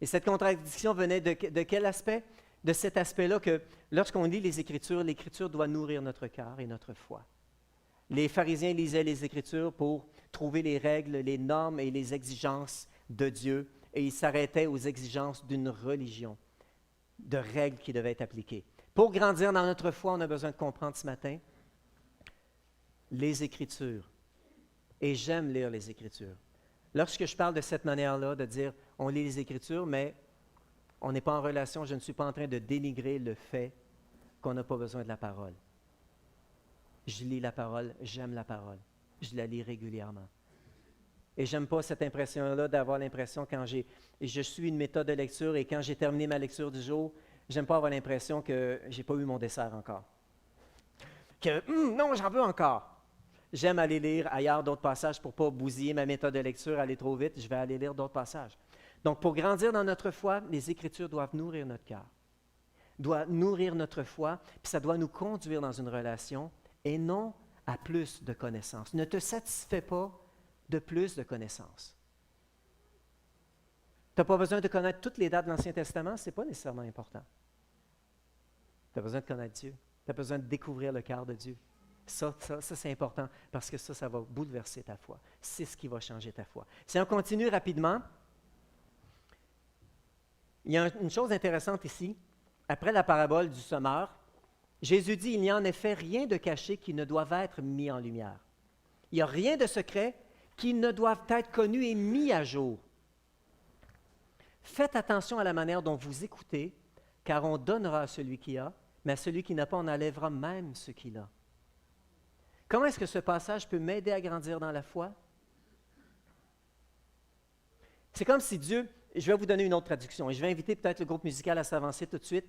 Speaker 1: Et cette contradiction venait de quel aspect? De cet aspect-là que lorsqu'on lit les Écritures, l'Écriture doit nourrir notre cœur et notre foi. Les pharisiens lisaient les Écritures pour trouver les règles, les normes et les exigences de Dieu, et ils s'arrêtaient aux exigences d'une religion, de règles qui devaient être appliquées. Pour grandir dans notre foi, on a besoin de comprendre ce matin les Écritures. Et j'aime lire les Écritures. Lorsque je parle de cette manière-là, de dire on lit les Écritures, mais on n'est pas en relation, je ne suis pas en train de dénigrer le fait qu'on n'a pas besoin de la parole. Je lis la parole, j'aime la parole. Je la lis régulièrement. Et je n'aime pas cette impression-là d'avoir l'impression quand je suis une méthode de lecture et quand j'ai terminé ma lecture du jour, j'aime pas avoir l'impression que je n'ai pas eu mon dessert encore. Non, j'en veux encore. J'aime aller lire ailleurs d'autres passages pour ne pas bousiller ma méthode de lecture, aller trop vite, je vais aller lire d'autres passages. Donc, pour grandir dans notre foi, les Écritures doivent nourrir notre cœur, doivent nourrir notre foi, puis ça doit nous conduire dans une relation et non à plus de connaissances. Ne te satisfais pas de plus de connaissances. Tu n'as pas besoin de connaître toutes les dates de l'Ancien Testament, ce n'est pas nécessairement important. Tu as besoin de connaître Dieu. Tu as besoin de découvrir le cœur de Dieu. Ça c'est important parce que ça va bouleverser ta foi. C'est ce qui va changer ta foi. Si on continue rapidement, il y a une chose intéressante ici. Après la parabole du semeur, Jésus dit, il n'y a en effet rien de caché qui ne doive être mis en lumière. Il n'y a rien de secret qui ne doive être connu et mis à jour. Faites attention à la manière dont vous écoutez, car on donnera à celui qui a, mais à celui qui n'a pas, on enlèvera même ce qu'il a. Comment est-ce que ce passage peut m'aider à grandir dans la foi? C'est comme si Dieu, je vais vous donner une autre traduction, et je vais inviter peut-être le groupe musical à s'avancer tout de suite.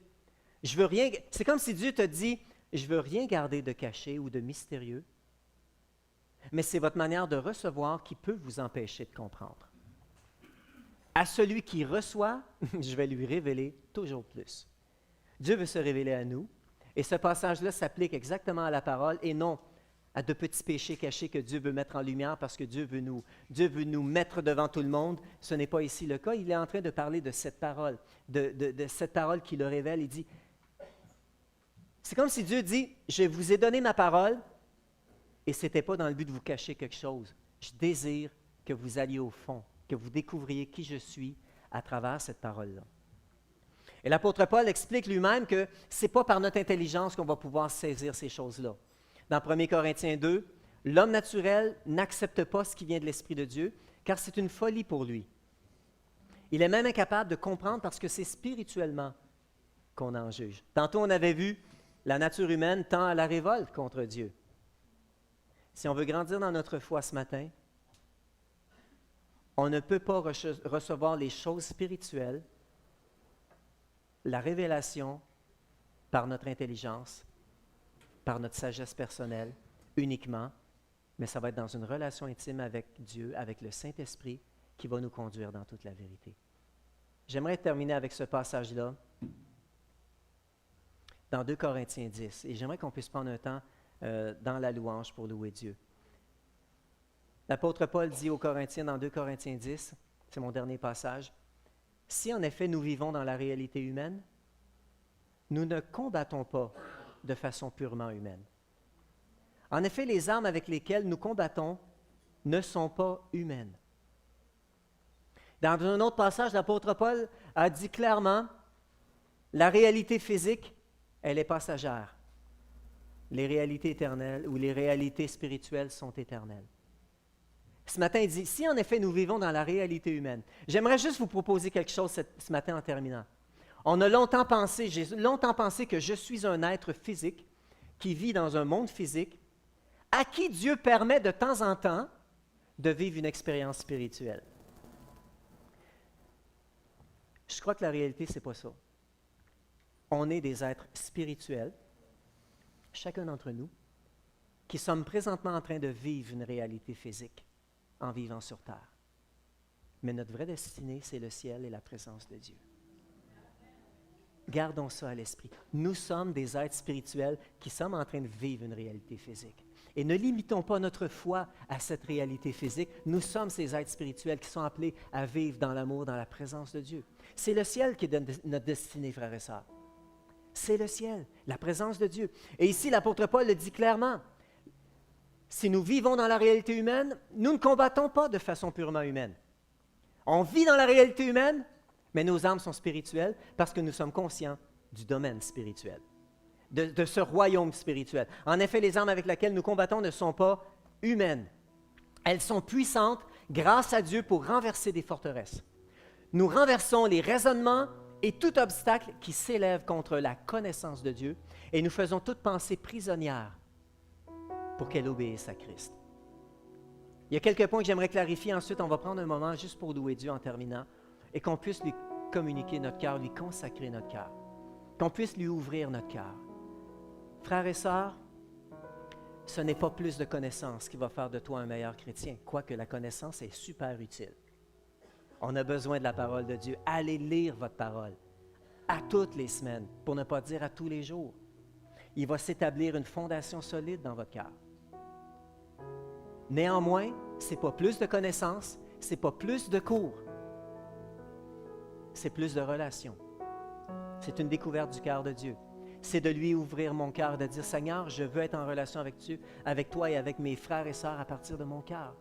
Speaker 1: C'est comme si Dieu te dit, je ne veux rien garder de caché ou de mystérieux, mais c'est votre manière de recevoir qui peut vous empêcher de comprendre. À celui qui reçoit, je vais lui révéler toujours plus. Dieu veut se révéler à nous, et ce passage-là s'applique exactement à la parole et non à de petits péchés cachés que Dieu veut mettre en lumière parce que Dieu veut nous mettre devant tout le monde. Ce n'est pas ici le cas. Il est en train de parler de cette parole, de cette parole qui le révèle. Il dit, c'est comme si Dieu dit, je vous ai donné ma parole et ce n'était pas dans le but de vous cacher quelque chose. Je désire que vous alliez au fond, que vous découvriez qui je suis à travers cette parole-là. Et l'apôtre Paul explique lui-même que ce n'est pas par notre intelligence qu'on va pouvoir saisir ces choses-là. Dans 1 Corinthiens 2, l'homme naturel n'accepte pas ce qui vient de l'Esprit de Dieu, car c'est une folie pour lui. Il est même incapable de comprendre parce que c'est spirituellement qu'on en juge. Tantôt, on avait vu la nature humaine tend à la révolte contre Dieu. Si on veut grandir dans notre foi ce matin, on ne peut pas recevoir les choses spirituelles, la révélation par notre intelligence, par notre sagesse personnelle uniquement, mais ça va être dans une relation intime avec Dieu, avec le Saint-Esprit, qui va nous conduire dans toute la vérité. J'aimerais terminer avec ce passage-là, dans 2 Corinthiens 10, et j'aimerais qu'on puisse prendre un temps dans la louange pour louer Dieu. L'apôtre Paul dit aux Corinthiens, dans 2 Corinthiens 10, c'est mon dernier passage, « Si en effet nous vivons dans la réalité humaine, nous ne combattons pas de façon purement humaine. En effet, les armes avec lesquelles nous combattons ne sont pas humaines. » Dans un autre passage, l'apôtre Paul a dit clairement, la réalité physique, elle est passagère. Les réalités éternelles ou les réalités spirituelles sont éternelles. Ce matin, il dit, si en effet nous vivons dans la réalité humaine, j'aimerais juste vous proposer quelque chose ce matin en terminant. J'ai longtemps pensé que je suis un être physique qui vit dans un monde physique à qui Dieu permet de temps en temps de vivre une expérience spirituelle. Je crois que la réalité, ce n'est pas ça. On est des êtres spirituels, chacun d'entre nous, qui sommes présentement en train de vivre une réalité physique en vivant sur terre. Mais notre vraie destinée, c'est le ciel et la présence de Dieu. Gardons ça à l'esprit. Nous sommes des êtres spirituels qui sommes en train de vivre une réalité physique. Et ne limitons pas notre foi à cette réalité physique. Nous sommes ces êtres spirituels qui sont appelés à vivre dans l'amour, dans la présence de Dieu. C'est le ciel qui est notre destinée, frères et sœurs. C'est le ciel, la présence de Dieu. Et ici, l'apôtre Paul le dit clairement. Si nous vivons dans la réalité humaine, nous ne combattons pas de façon purement humaine. On vit dans la réalité humaine, mais nos âmes sont spirituelles parce que nous sommes conscients du domaine spirituel, de ce royaume spirituel. En effet, les armes avec lesquelles nous combattons ne sont pas humaines. Elles sont puissantes grâce à Dieu pour renverser des forteresses. Nous renversons les raisonnements et tout obstacle qui s'élève contre la connaissance de Dieu et nous faisons toute pensée prisonnière pour qu'elle obéisse à Christ. Il y a quelques points que j'aimerais clarifier. Ensuite, on va prendre un moment juste pour louer Dieu en terminant et qu'on puisse lui communiquer notre cœur, lui consacrer notre cœur, qu'on puisse lui ouvrir notre cœur. Frères et sœurs, ce n'est pas plus de connaissance qui va faire de toi un meilleur chrétien, quoique la connaissance est super utile. On a besoin de la parole de Dieu. Allez lire votre parole à toutes les semaines, pour ne pas dire à tous les jours. Il va s'établir une fondation solide dans votre cœur. Néanmoins, ce n'est pas plus de connaissances, ce n'est pas plus de cours. c'est plus de relations. C'est une découverte du cœur de Dieu. C'est de lui ouvrir mon cœur, de dire, Seigneur, je veux être en relation avec toi et avec mes frères et sœurs à partir de mon cœur.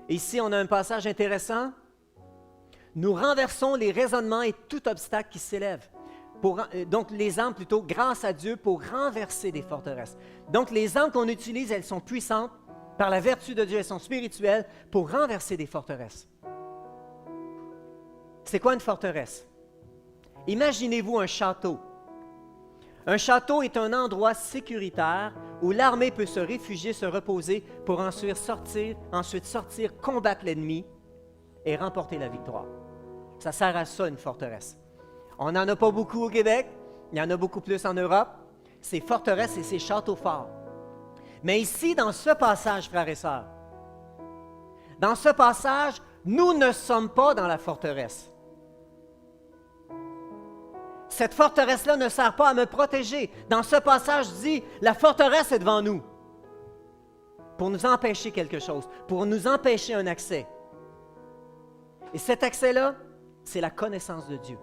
Speaker 1: Et ici, on a un passage intéressant. Nous renversons les raisonnements et tout obstacle qui s'élève. Donc, les armes plutôt, grâce à Dieu, pour renverser des forteresses. Donc, les armes qu'on utilise, elles sont puissantes. Par la vertu de Dieu, elles sont spirituelles pour renverser des forteresses. C'est quoi une forteresse? Imaginez-vous un château. Un château est un endroit sécuritaire où l'armée peut se réfugier, se reposer pour ensuite sortir, combattre l'ennemi et remporter la victoire. Ça sert à ça, une forteresse. On n'en a pas beaucoup au Québec, il y en a beaucoup plus en Europe. Ces forteresses et ces châteaux forts. Mais ici, dans ce passage, frères et sœurs, dans ce passage, nous ne sommes pas dans la forteresse. Cette forteresse-là ne sert pas à me protéger. Dans ce passage, je dis, la forteresse est devant nous pour nous empêcher quelque chose, pour nous empêcher un accès. Et cet accès-là, c'est la connaissance de Dieu.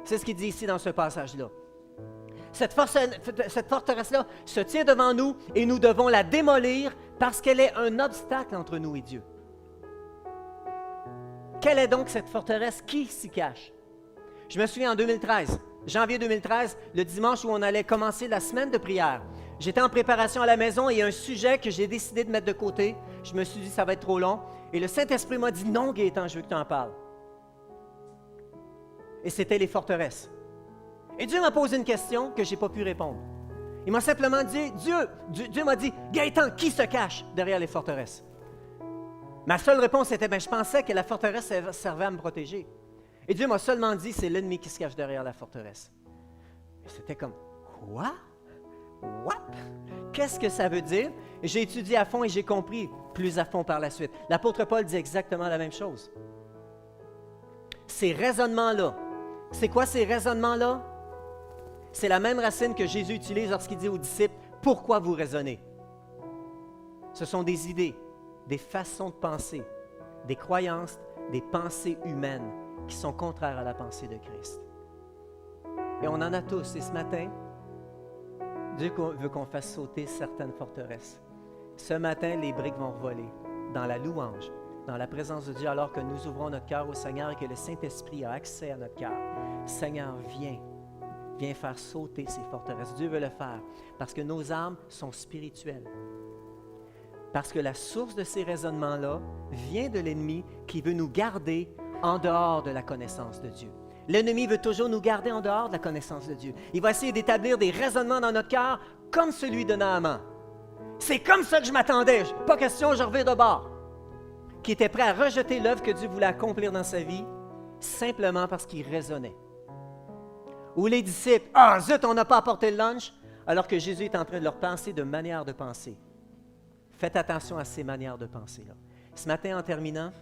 Speaker 1: C'est ce qu'il dit ici dans ce passage-là. Cette forteresse-là se tient devant nous et nous devons la démolir parce qu'elle est un obstacle entre nous et Dieu. Quelle est donc cette forteresse? Qui s'y cache? Je me souviens en 2013, janvier 2013, le dimanche où on allait commencer la semaine de prière. J'étais en préparation à la maison et il y a un sujet que j'ai décidé de mettre de côté. Je me suis dit, ça va être trop long. Et le Saint-Esprit m'a dit, non, Gaétan, je veux que tu en parles. Et c'était les forteresses. Et Dieu m'a posé une question que je n'ai pas pu répondre. Il m'a simplement dit, Dieu m'a dit, Gaétan, qui se cache derrière les forteresses? Ma seule réponse était, je pensais que la forteresse servait à me protéger. Et Dieu m'a seulement dit, c'est l'ennemi qui se cache derrière la forteresse. Et c'était comme, quoi? What? Qu'est-ce que ça veut dire? Et j'ai étudié à fond et j'ai compris plus à fond par la suite. L'apôtre Paul dit exactement la même chose. Ces raisonnements-là, c'est quoi ces raisonnements-là? C'est la même racine que Jésus utilise lorsqu'il dit aux disciples, « Pourquoi vous raisonnez? » Ce sont des idées, des façons de penser, des croyances, des pensées humaines qui sont contraires à la pensée de Christ. Et on en a tous. Et ce matin, Dieu veut qu'on fasse sauter certaines forteresses. Ce matin, les briques vont voler dans la louange, dans la présence de Dieu, alors que nous ouvrons notre cœur au Seigneur et que le Saint-Esprit a accès à notre cœur. Seigneur, viens faire sauter ces forteresses. Dieu veut le faire parce que nos âmes sont spirituelles. Parce que la source de ces raisonnements-là vient de l'ennemi qui veut nous garder en dehors de la connaissance de Dieu. L'ennemi veut toujours nous garder en dehors de la connaissance de Dieu. Il va essayer d'établir des raisonnements dans notre cœur comme celui de Naaman. C'est comme ça que je m'attendais. Pas question, je reviens de bord. Qui était prêt à rejeter l'œuvre que Dieu voulait accomplir dans sa vie simplement parce qu'il raisonnait. Ou les disciples, « Ah, zut, on n'a pas apporté le lunch », alors que Jésus est en train de leur penser de manière de penser. Faites attention à ces manières de penser-là. Ce matin, en terminant,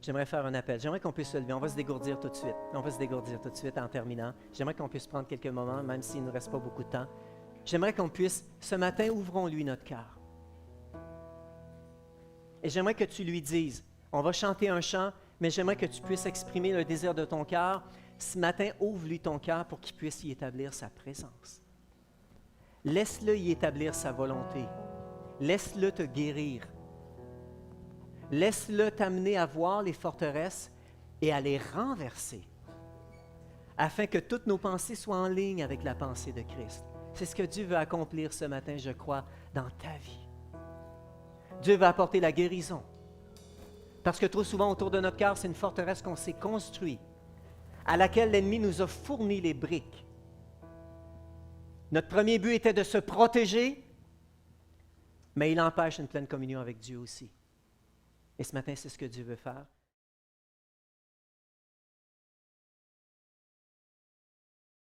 Speaker 1: j'aimerais faire un appel. J'aimerais qu'on puisse se lever. On va se dégourdir tout de suite. On va se dégourdir tout de suite en terminant. J'aimerais qu'on puisse prendre quelques moments, même s'il ne nous reste pas beaucoup de temps. J'aimerais qu'on puisse, ce matin, ouvrons-lui notre cœur. Et j'aimerais que tu lui dises, on va chanter un chant, mais j'aimerais que tu puisses exprimer le désir de ton cœur. Ce matin, ouvre-lui ton cœur pour qu'il puisse y établir sa présence. Laisse-le y établir sa volonté. Laisse-le te guérir. Laisse-le t'amener à voir les forteresses et à les renverser, afin que toutes nos pensées soient en ligne avec la pensée de Christ. C'est ce que Dieu veut accomplir ce matin, je crois, dans ta vie. Dieu va apporter la guérison. Parce que trop souvent, autour de notre cœur, c'est une forteresse qu'on s'est construite, à laquelle l'ennemi nous a fourni les briques. Notre premier but était de se protéger, mais il empêche une pleine communion avec Dieu aussi. Et ce matin, c'est ce que Dieu veut faire.